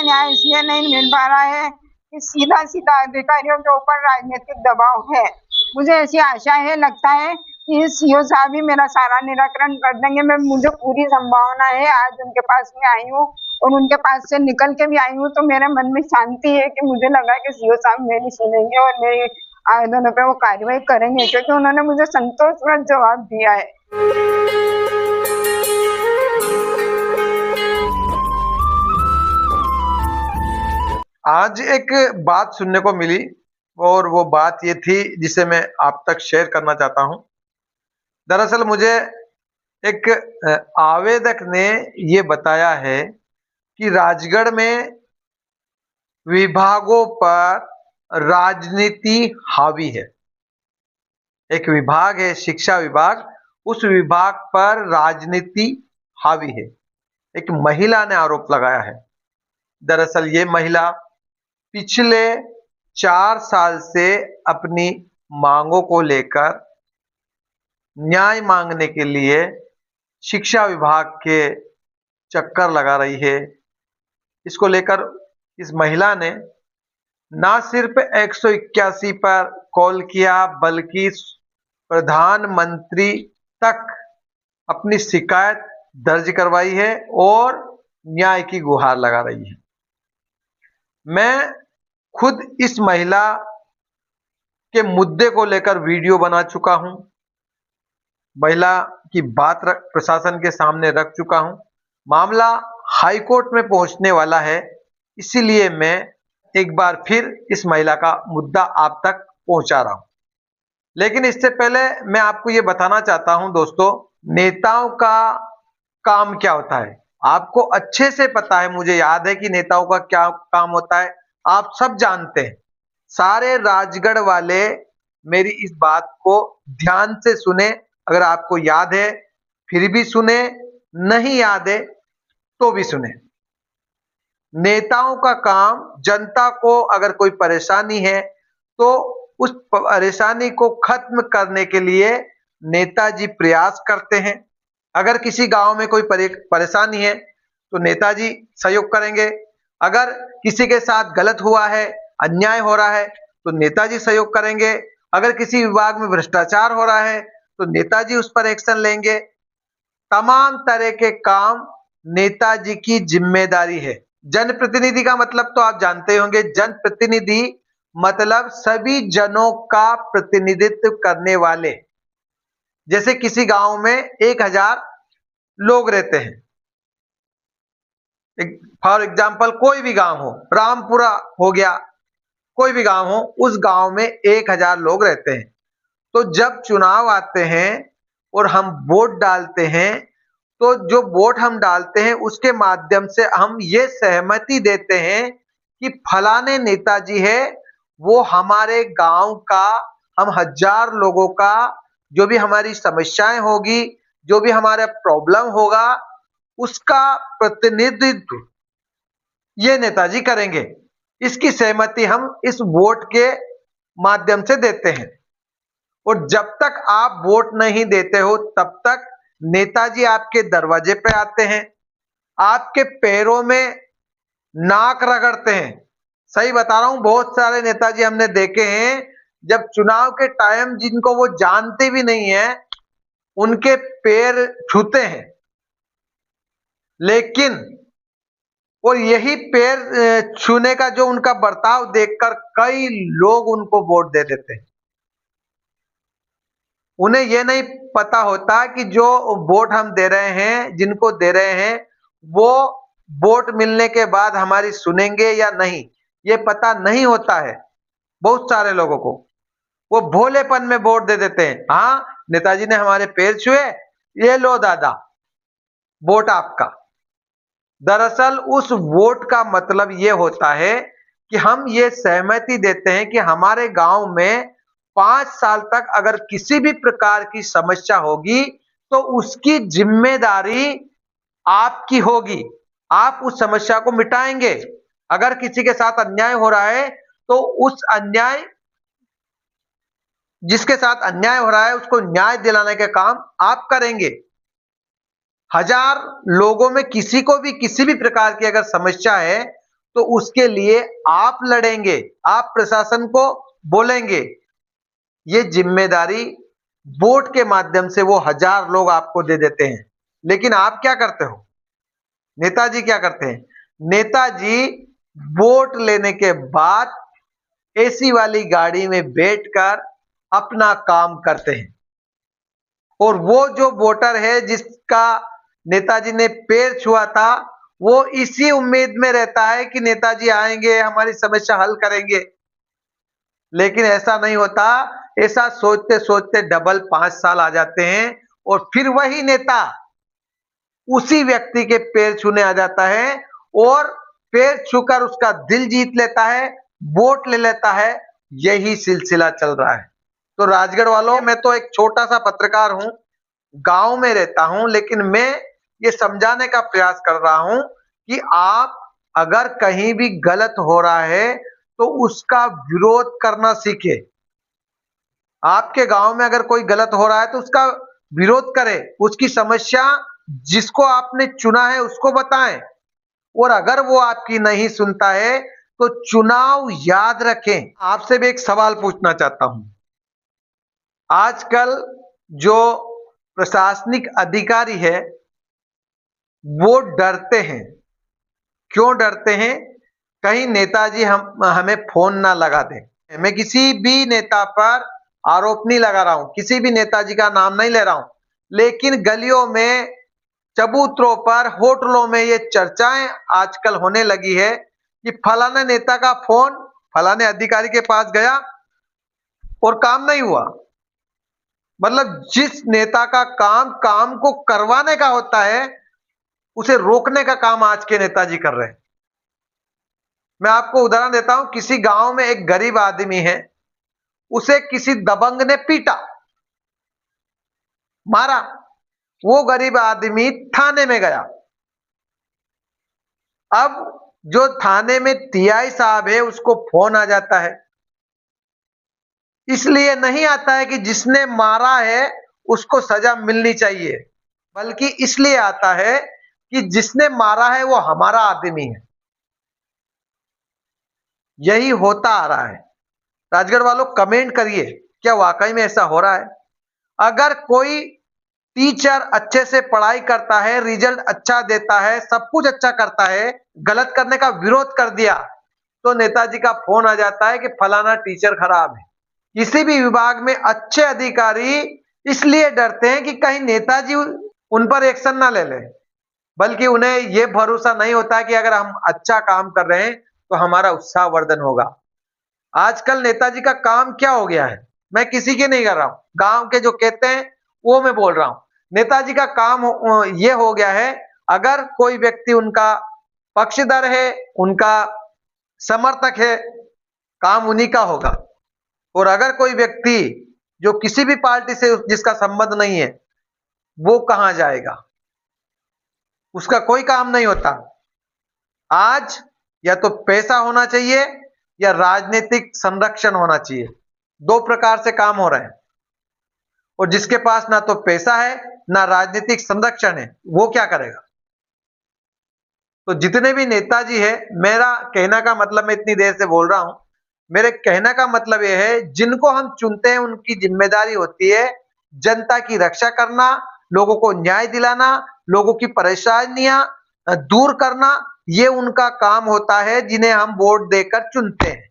से न्याय इसलिए नहीं मिल पा रहा है कि सीधा सीधा अधिकारियों के ऊपर राजनीतिक दबाव है। मुझे ऐसी आशा है, लगता है कि सीओ साहब ही मेरा सारा निराकरण कर देंगे। मुझे पूरी संभावना है, आज उनके पास में आई हूँ और उनके पास से निकल के भी आई हूँ तो मेरे मन में शांति है कि मुझे लगा कि सीओ साहब मेरी सुनेंगे और मेरी आवेदनों पे वो कार्रवाई करेंगे, क्योंकि उन्होंने मुझे संतोषजनक जवाब दिया है। आज एक बात सुनने को मिली और वो बात ये थी जिसे मैं आप तक शेयर करना चाहता हूं। दरअसल मुझे एक आवेदक ने ये बताया है कि राजगढ़ में विभागों पर राजनीति हावी है। एक विभाग है शिक्षा विभाग, उस विभाग पर राजनीति हावी है। एक महिला ने आरोप लगाया है। दरअसल ये महिला पिछले 4 साल से अपनी मांगों को लेकर न्याय मांगने के लिए शिक्षा विभाग के चक्कर लगा रही है। इसको लेकर इस महिला ने ना सिर्फ 181 पर कॉल किया, बल्कि प्रधानमंत्री तक अपनी शिकायत दर्ज करवाई है और न्याय की गुहार लगा रही है। मैं खुद इस महिला के मुद्दे को लेकर वीडियो बना चुका हूं, महिला की बात प्रशासन के सामने रख चुका हूं। मामला हाईकोर्ट में पहुंचने वाला है, इसीलिए मैं एक बार फिर इस महिला का मुद्दा आप तक पहुंचा रहा हूं। लेकिन इससे पहले मैं आपको ये बताना चाहता हूं दोस्तों, नेताओं का काम क्या होता है आपको अच्छे से पता है। मुझे याद है कि नेताओं का क्या काम होता है, आप सब जानते हैं। सारे राजगढ़ वाले मेरी इस बात को ध्यान से सुने, अगर आपको याद है फिर भी सुने, नहीं याद है तो भी सुने। नेताओं का काम, जनता को अगर कोई परेशानी है तो उस परेशानी को खत्म करने के लिए नेताजी प्रयास करते हैं। अगर किसी गांव में कोई परेशानी है तो नेताजी सहयोग करेंगे। अगर किसी के साथ गलत हुआ है, अन्याय हो रहा है तो नेताजी सहयोग करेंगे। अगर किसी विभाग में भ्रष्टाचार हो रहा है तो नेताजी उस पर एक्शन लेंगे। तमाम तरह के काम नेताजी की जिम्मेदारी है। जनप्रतिनिधि का मतलब तो आप जानते होंगे, जनप्रतिनिधि मतलब सभी जनों का प्रतिनिधित्व करने वाले। जैसे किसी गांव में 1000 लोग रहते हैं, फॉर एग्जाम्पल कोई भी गांव हो, रामपुरा हो गया, कोई भी गांव हो, उस गांव में 1000 लोग रहते हैं। तो जब चुनाव आते हैं और हम वोट डालते हैं तो जो वोट हम डालते हैं उसके माध्यम से हम ये सहमति देते हैं कि फलाने नेताजी है, वो हमारे गांव का, हम 1000 लोगों का जो भी हमारी समस्याएं होगी, जो भी हमारा प्रॉब्लम होगा, उसका प्रतिनिधित्व ये नेताजी करेंगे। इसकी सहमति हम इस वोट के माध्यम से देते हैं। और जब तक आप वोट नहीं देते हो तब तक नेताजी आपके दरवाजे पे आते हैं, आपके पैरों में नाक रगड़ते हैं। सही बता रहा हूं, बहुत सारे नेताजी हमने देखे हैं, जब चुनाव के टाइम जिनको वो जानते भी नहीं है उनके पैर छूते हैं। लेकिन और यही पैर छूने का जो उनका बर्ताव देखकर कई लोग उनको वोट दे देते हैं। उन्हें यह नहीं पता होता कि जो वोट हम दे रहे हैं, जिनको दे रहे हैं, वो वोट मिलने के बाद हमारी सुनेंगे या नहीं, ये पता नहीं होता है बहुत सारे लोगों को। वो भोलेपन में वोट दे देते हैं। हाँ, नेताजी ने हमारे पैर छुए, ये लो दादा वोट आपका। दरअसल उस वोट का मतलब ये होता है कि हम ये सहमति देते हैं कि हमारे गांव में 5 साल तक अगर किसी भी प्रकार की समस्या होगी तो उसकी जिम्मेदारी आपकी होगी, आप उस समस्या को मिटाएंगे। अगर किसी के साथ अन्याय हो रहा है तो उस अन्याय, जिसके साथ अन्याय हो रहा है उसको न्याय दिलाने का काम आप करेंगे। 1000 लोगों में किसी को भी किसी भी प्रकार की अगर समस्या है तो उसके लिए आप लड़ेंगे, आप प्रशासन को बोलेंगे। ये जिम्मेदारी वोट के माध्यम से वो 1000 लोग आपको दे देते हैं, लेकिन आप क्या करते हो? नेताजी क्या करते हैं? नेताजी वोट लेने के बाद एसी वाली गाड़ी में बैठकर अपना काम करते हैं, और वो जो वोटर है जिसका नेताजी ने पैर छुआ था, वो इसी उम्मीद में रहता है कि नेताजी आएंगे, हमारी समस्या हल करेंगे। लेकिन ऐसा नहीं होता। ऐसा सोचते सोचते डबल 5 साल आ जाते हैं, और फिर वही नेता उसी व्यक्ति के पैर छूने आ जाता है, और पैर छूकर उसका दिल जीत लेता है, वोट ले लेता है। यही सिलसिला चल रहा है। तो राजगढ़ वालों, मैं तो एक छोटा सा पत्रकार हूं, गांव में रहता हूं, लेकिन मैं ये समझाने का प्रयास कर रहा हूं कि आप अगर कहीं भी गलत हो रहा है तो उसका विरोध करना सीखे। आपके गांव में अगर कोई गलत हो रहा है तो उसका विरोध करें, उसकी समस्या जिसको आपने चुना है उसको बताएं, और अगर वो आपकी नहीं सुनता है तो चुनाव याद रखें। आपसे भी एक सवाल पूछना चाहता हूं। आजकल जो प्रशासनिक अधिकारी है वो डरते हैं। क्यों डरते हैं? कहीं नेताजी हमें फोन ना लगा दें। मैं किसी भी नेता पर आरोप नहीं लगा रहा हूं, किसी भी नेताजी का नाम नहीं ले रहा हूं, लेकिन गलियों में, चबूतरों पर, होटलों में ये चर्चाएं आजकल होने लगी है कि फलाने नेता का फोन फलाने अधिकारी के पास गया और काम नहीं हुआ। मतलब जिस नेता का काम को करवाने का होता है, उसे रोकने का काम आज के नेताजी कर रहे हैं। मैं आपको उदाहरण देता हूं। किसी गांव में एक गरीब आदमी है, उसे किसी दबंग ने पीटा, मारा। वो गरीब आदमी थाने में गया। अब जो थाने में टीआई साहब है उसको फोन आ जाता है। इसलिए नहीं आता है कि जिसने मारा है उसको सजा मिलनी चाहिए, बल्कि इसलिए आता है कि जिसने मारा है वो हमारा आदमी है। यही होता आ रहा है। राजगढ़ वालों, कमेंट करिए, क्या वाकई में ऐसा हो रहा है? अगर कोई टीचर अच्छे से पढ़ाई करता है, रिजल्ट अच्छा देता है, सब कुछ अच्छा करता है, गलत करने का विरोध कर दिया तो नेताजी का फोन आ जाता है कि फलाना टीचर खराब है। किसी भी विभाग में अच्छे अधिकारी इसलिए डरते हैं कि कहीं नेताजी उन पर एक्शन ना ले ले, बल्कि उन्हें यह भरोसा नहीं होता कि अगर हम अच्छा काम कर रहे हैं तो हमारा उत्साहवर्धन होगा। आजकल नेताजी का काम क्या हो गया है? मैं किसी के नहीं कर रहा हूं, गांव के जो कहते हैं वो मैं बोल रहा हूं। नेताजी का काम ये हो गया है, अगर कोई व्यक्ति उनका पक्षधर है, उनका समर्थक है, काम उन्हीं का होगा। और अगर कोई व्यक्ति जो किसी भी पार्टी से जिसका संबंध नहीं है, वो कहां जाएगा? उसका कोई काम नहीं होता। आज या तो पैसा होना चाहिए या राजनीतिक संरक्षण होना चाहिए। दो प्रकार से काम हो रहे हैं, और जिसके पास ना तो पैसा है ना राजनीतिक संरक्षण है, वो क्या करेगा? तो जितने भी नेताजी है, मेरा कहना का मतलब, मैं इतनी देर से बोल रहा हूं, मेरे कहने का मतलब यह है, जिनको हम चुनते हैं उनकी जिम्मेदारी होती है जनता की रक्षा करना, लोगों को न्याय दिलाना, लोगों की परेशानियां दूर करना। ये उनका काम होता है जिन्हें हम वोट देकर चुनते हैं।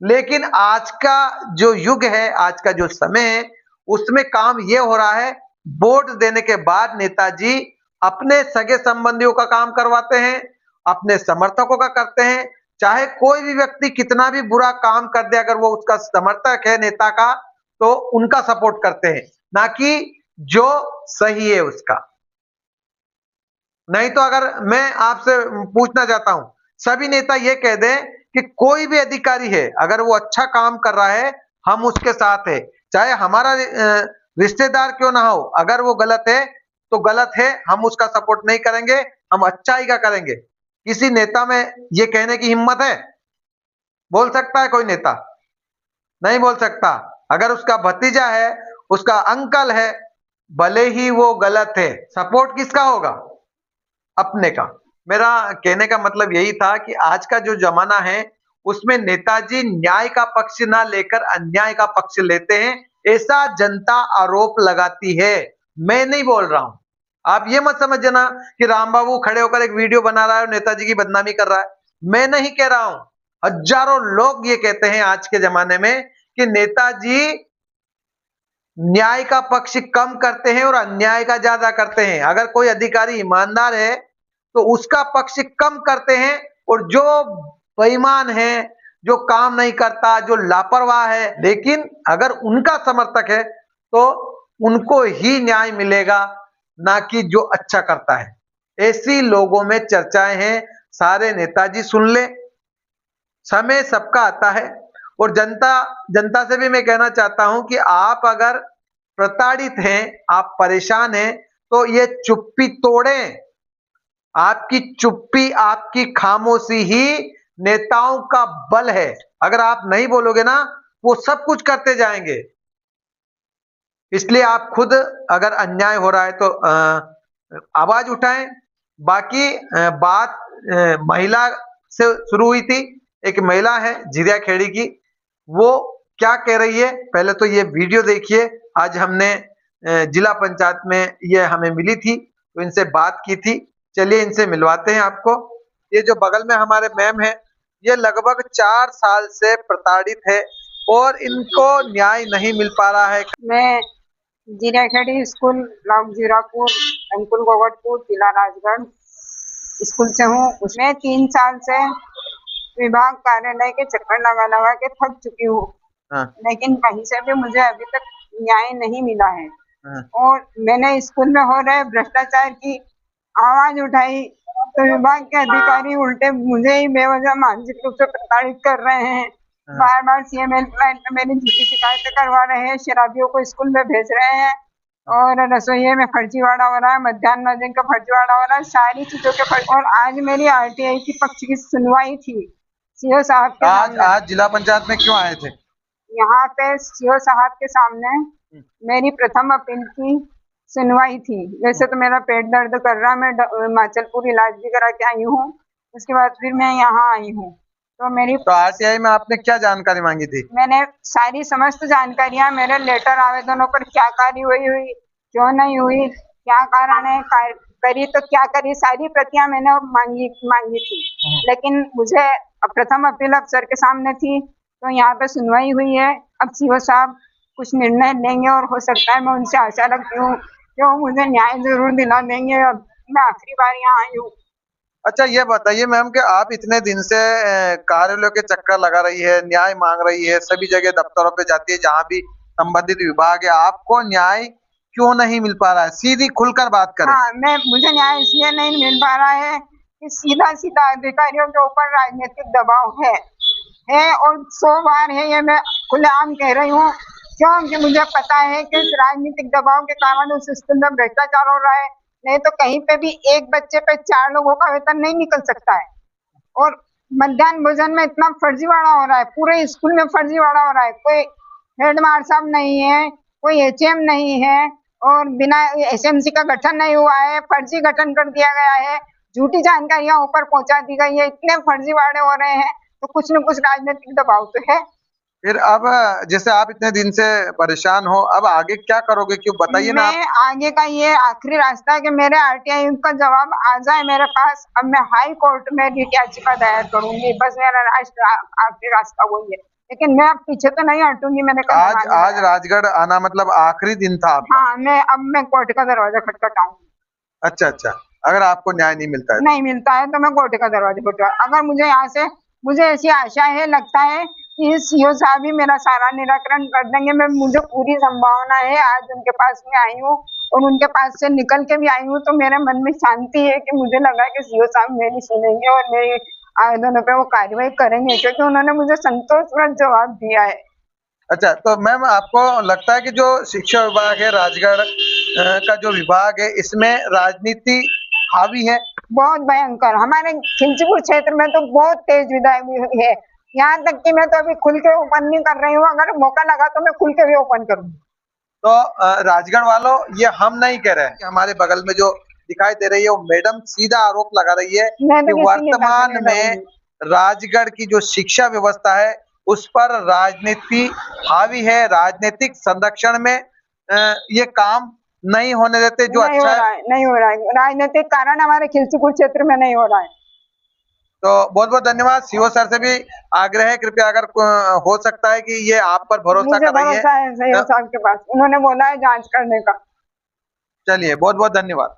लेकिन आज का जो युग है, आज का जो समय है, उसमें काम ये हो रहा है, वोट देने के बाद नेताजी अपने सगे संबंधियों का काम करवाते हैं, अपने समर्थकों का करते हैं। चाहे कोई भी व्यक्ति कितना भी बुरा काम कर दे, अगर वो उसका समर्थक है नेता का, तो उनका सपोर्ट करते हैं, ना कि जो सही है उसका। नहीं तो अगर मैं आपसे पूछना चाहता हूं, सभी नेता ये कह दें कि कोई भी अधिकारी है, अगर वो अच्छा काम कर रहा है हम उसके साथ है, चाहे हमारा रिश्तेदार क्यों ना हो, अगर वो गलत है तो गलत है, हम उसका सपोर्ट नहीं करेंगे, हम अच्छाई का करेंगे। किसी नेता में ये कहने की हिम्मत है? बोल सकता है कोई नेता? नहीं बोल सकता। अगर उसका भतीजा है, उसका अंकल है, भले ही वो गलत है, सपोर्ट किसका होगा? अपने का। मेरा कहने का मतलब यही था कि आज का जो जमाना है उसमें नेताजी न्याय का पक्ष ना लेकर अन्याय का पक्ष लेते हैं, ऐसा जनता आरोप लगाती है। मैं नहीं बोल रहा हूं। आप ये मत समझना कि राम बाबू खड़े होकर एक वीडियो बना रहा है और नेताजी की बदनामी कर रहा है। मैं नहीं कह रहा हूं। हजारों लोग ये कहते हैं आज के जमाने में कि नेताजी न्याय का पक्ष कम करते हैं और अन्याय का ज्यादा करते हैं। अगर कोई अधिकारी ईमानदार है तो उसका पक्ष कम करते हैं, और जो बेईमान है, जो काम नहीं करता, जो लापरवाह है, लेकिन अगर उनका समर्थक है तो उनको ही न्याय मिलेगा, ना कि जो अच्छा करता है। ऐसी लोगों में चर्चाएं हैं। सारे नेताजी सुन ले, समय सबका आता है। और जनता जनता से भी मैं कहना चाहता हूं कि आप अगर प्रताड़ित हैं, आप परेशान हैं, तो ये चुप्पी तोड़ें। आपकी चुप्पी, आपकी खामोशी ही नेताओं का बल है। अगर आप नहीं बोलोगे ना, वो सब कुछ करते जाएंगे। इसलिए आप खुद अगर अन्याय हो रहा है तो आवाज उठाएं। बाकी बात महिला से शुरू हुई थी। एक महिला है जीरिया खेड़ी की, वो क्या कह रही है पहले तो ये वीडियो देखिए। आज हमने जिला पंचायत में ये हमें मिली थी तो इनसे बात की थी। चलिए इनसे मिलवाते हैं आपको। ये जो बगल में हमारे मैम है, ये लगभग 4 साल से प्रताड़ित है और इनको न्याय नहीं मिल पा रहा है। मैं जीराखेड़ी स्कूल ब्लॉक जीरापुर अंकुल गोगटपुर जिला राजगढ़ स्कूल से हूँ। उसमें 3 साल से विभाग कार्यालय के चक्कर लगा लगा के थक चुकी हूँ, लेकिन कहीं से भी मुझे अभी तक न्याय नहीं मिला है। और मैंने स्कूल में हो रहे भ्रष्टाचार की आवाज उठाई तो विभाग के अधिकारी उल्टे मुझे ही बेवजह मानसिक रूप से प्रताड़ित कर रहे हैं। बार बार सीएमएल प्लांट में मेरी झूठी शिकायतें करवा रहे हैं, शराबियों को स्कूल में भेज रहे हैं और रसोइये में फर्जीवाड़ा हो रहा है, मध्याह्न भोजन का फर्जीवाड़ा हो रहा है, सारी चीजों के फर्जी। और आज मेरी आरटीआई की पक्ष की सुनवाई थी सीओ साहब के सामने। आज जिला पंचायत में क्यों आए थे? यहाँ पे सीओ साहब के सामने मेरी प्रथम अपील की सुनवाई थी। वैसे तो मेरा पेट दर्द कर रहा है, मैं हिमाचलपुर इलाज भी करा के आई हूँ, उसके बाद फिर मैं यहाँ आई हूँ। तो आरटीआई में आपने क्या जानकारी मांगी थी? मैंने सारी समस्त जानकारियां, मेरे लेटर आवेदनों पर क्या कार्यवाही हुई, क्यों नहीं हुई, क्या कारण है, करी तो क्या करी, सारी प्रतियां मैंने मांगी थी। लेकिन मुझे प्रथम अपील अफसर के सामने थी तो यहाँ पे सुनवाई हुई है। अब सीओ साहब कुछ निर्णय लेंगे और हो सकता है, मैं उनसे आशा रखती हूँ कि वो मुझे न्याय जरूर दिला देंगे। अब मैं आखिरी बार यहाँ आई हूँ। अच्छा ये बताइए मैम कि आप इतने दिन से कार्यालयों के चक्कर लगा रही है, न्याय मांग रही है, सभी जगह दफ्तरों पे जाती है जहाँ भी संबंधित विभाग है, आपको न्याय क्यों नहीं मिल पा रहा है? सीधी खुलकर बात करें। हाँ, मुझे न्याय इसलिए नहीं मिल पा रहा है कि सीधा सीधा अधिकारियों के ऊपर राजनीतिक दबाव है और 100 बार है, ये मैं खुलेआम कह रही हूँ, क्योंकि मुझे पता है कि इस राजनीतिक दबाव के कारण उस स्कूल में भ्रष्टाचार हो रहा है। नहीं तो कहीं पे भी एक बच्चे पे 4 लोगों का वेतन नहीं निकल सकता है। और मध्याह्न भोजन में इतना फर्जीवाड़ा हो रहा है, पूरे स्कूल में फर्जीवाड़ा हो रहा है। कोई हेडमास्टर साहब नहीं है, कोई एचएम नहीं है और बिना एसएमसी का गठन नहीं हुआ है, फर्जी गठन कर दिया गया है, झूठी जानकारियां ऊपर पहुंचा दी गई है, इतने फर्जीवाड़े हो रहे हैं, तो कुछ न कुछ राजनीतिक दबाव तो है। फिर अब जैसे आप इतने दिन से परेशान हो, अब आगे क्या करोगे, क्यों बताइए ना। मैं आगे का ये आखिरी रास्ता है कि मेरे आरटीआई का जवाब आ जाए मेरे पास। अब मैं हाई कोर्ट में रिट याचिका दायर करूंगी, बस मेरा आखिरी रास्ता वही है। लेकिन मैं अब पीछे तो नहीं हटूंगी। मैंने आज राजगढ़ आना मतलब आखिरी दिन था आपका? हाँ, मैं कोर्ट का दरवाजा खटखटाऊंगी। अच्छा, अगर आपको न्याय नहीं मिलता है तो मैं कोर्ट का दरवाजा खटखटा। अगर मुझे यहाँ से, मुझे ऐसी आशा है, लगता है कि सीओ साहब ही मेरा सारा निराकरण कर देंगे। मुझे पूरी संभावना है। आज उनके पास में आई हूँ और उनके पास से निकल के भी आई हूँ तो मेरे मन में शांति है कि मुझे लगा कि सीओ साहब मेरी सुनेंगे और मेरी आवेदनों पे वो कार्रवाई करेंगे, क्योंकि उन्होंने मुझे संतोषजनक जवाब दिया है। अच्छा, तो मैम आपको लगता है कि जो शिक्षा विभाग है राजगढ़ का जो विभाग है, इसमें राजनीति हावी है? बहुत भयंकर। हमारे खिलचीपुर क्षेत्र में तो बहुत तेज विधायक है, यहाँ तक कि मैं तो अभी खुल के ओपन नहीं कर रही हूँ। अगर मौका लगा तो मैं खुल के भी ओपन करूंगी। तो राजगढ़ वालों, ये हम नहीं कह रहे हैं, हमारे बगल में जो दिखाई दे रही है, वो मैडम सीधा आरोप लगा रही है मैं तो कि किसी के साथ वर्तमान नहीं में रहूंगी। राजगढ़ की जो शिक्षा व्यवस्था है उस पर राजनीति हावी है, राजनीतिक संरक्षण में ये काम नहीं होने देते, जो नहीं हो अच्छा है। रहा है, नहीं हो रहा है, राजनीतिक कारण हमारे खिलचीपुर क्षेत्र में नहीं हो रहा है। तो बहुत बहुत धन्यवाद। सीओ सर से भी आग्रह है, कृपया अगर हो सकता है कि ये आप पर भरोसा मुझे कर रही है। भरोसा है सीओ साहब के पास, उन्होंने बोला है जांच करने का। चलिए, बहुत बहुत धन्यवाद।